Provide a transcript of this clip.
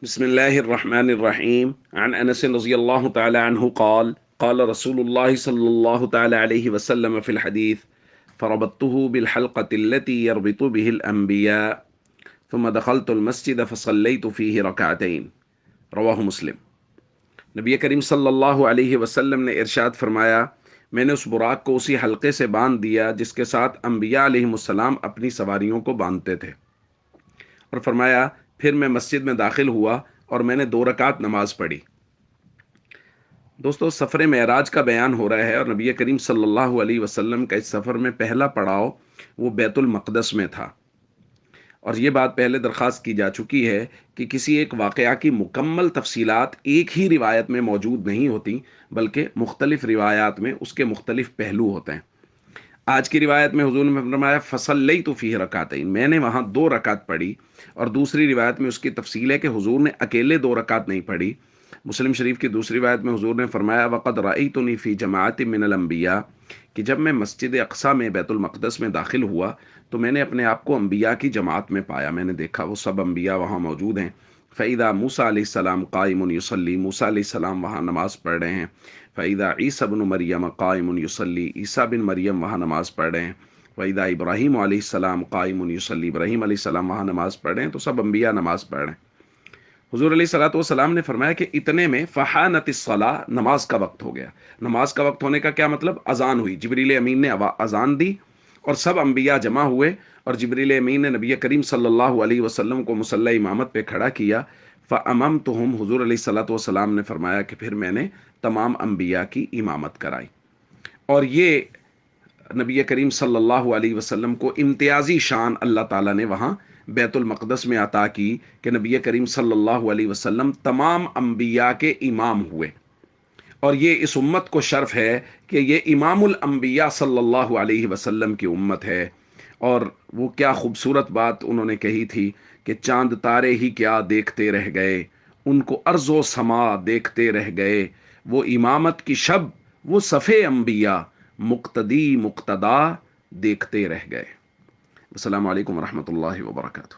بسم الله الرحمن الرحيم عن أنس رضي الله تعالى عنه قال قال رسول الله صلى الله تعالى عليه وسلم في الحديث فربطته بالحلقة التي يربط به الأنبياء ثم دخلت المسجد فصليت فيه ركعتين رواہ مسلم۔ نبی کریم صلی اللہ علیہ وسلم نے ارشاد فرمایا، میں نے اس براق کو اسی حلقے سے باندھ دیا جس کے ساتھ انبیاء علیہم السلام اپنی سواریوں کو باندھتے تھے، اور فرمایا پھر میں مسجد میں داخل ہوا اور میں نے 2 رکعت نماز پڑھی۔ دوستو، سفر معراج کا بیان ہو رہا ہے، اور نبی کریم صلی اللہ علیہ وسلم کا اس سفر میں پہلا پڑاؤ وہ بیت المقدس میں تھا۔ اور یہ بات پہلے درخواست کی جا چکی ہے کہ کسی ایک واقعہ کی مکمل تفصیلات ایک ہی روایت میں موجود نہیں ہوتی، بلکہ مختلف روایات میں اس کے مختلف پہلو ہوتے ہیں۔ آج کی روایت میں حضور نے فرمایا فصلیت فیہ رکعتین، میں نے وہاں 2 رکعت پڑھی، اور دوسری روایت میں اس کی تفصیل ہے کہ حضور نے اکیلے 2 رکعت نہیں پڑھی۔ مسلم شریف کی دوسری روایت میں حضور نے فرمایا وقد رأیتنی فی جماعت من الانبیاء، کہ جب میں مسجد اقصی میں بیت المقدس میں داخل ہوا تو میں نے اپنے آپ کو انبیاء کی جماعت میں پایا، میں نے دیکھا وہ سب انبیاء وہاں موجود ہیں۔ فَإِذَا موسیٰ علیہ السلام قائم یصلی، موسیٰ علیہ السلام وہاں نماز پڑھ رہے ہیں۔ فَإِذَا عیسیٰ بن مریم قائم یصلی، عیسیٰ بن مریم وہاں نماز پڑھ رہے ہیں۔ وَإِذَا ابراہیم علیہ السلام قائم یصلی، ابراہیم علیہ السلام وہاں نماز پڑھ رہے ہیں، تو سب انبیاء نماز پڑھ رہے ہیں۔ حضور علیہ الصلوۃ والسلام نے فرمایا کہ اتنے میں فحانت الصلاۃ، نماز کا وقت ہو گیا۔ نماز کا وقت ہونے کا کیا مطلب؟ اذان ہوئی، جبریل امین نے اذان دی اور سب انبیاء جمع ہوئے، اور جبریل امین نے نبی کریم صلی اللہ علیہ وسلم کو مصلی امامت پہ کھڑا کیا۔ فاممتہم، حضور علیہ الصلوۃ والسلام نے فرمایا کہ پھر میں نے تمام انبیاء کی امامت کرائی۔ اور یہ نبی کریم صلی اللہ علیہ وسلم کو امتیازی شان اللہ تعالیٰ نے وہاں بیت المقدس میں عطا کی کہ نبی کریم صلی اللہ علیہ وسلم تمام انبیاء کے امام ہوئے۔ اور یہ اس امت کو شرف ہے کہ یہ امام الانبیاء صلی اللہ علیہ وسلم کی امت ہے۔ اور وہ کیا خوبصورت بات انہوں نے کہی تھی کہ چاند تارے ہی کیا دیکھتے رہ گئے، ان کو ارض و سما دیکھتے رہ گئے، وہ امامت کی شب، وہ صفِ انبیاء، مقتدی مقتدا دیکھتے رہ گئے۔ السلام علیکم ورحمۃ اللہ وبرکاتہ۔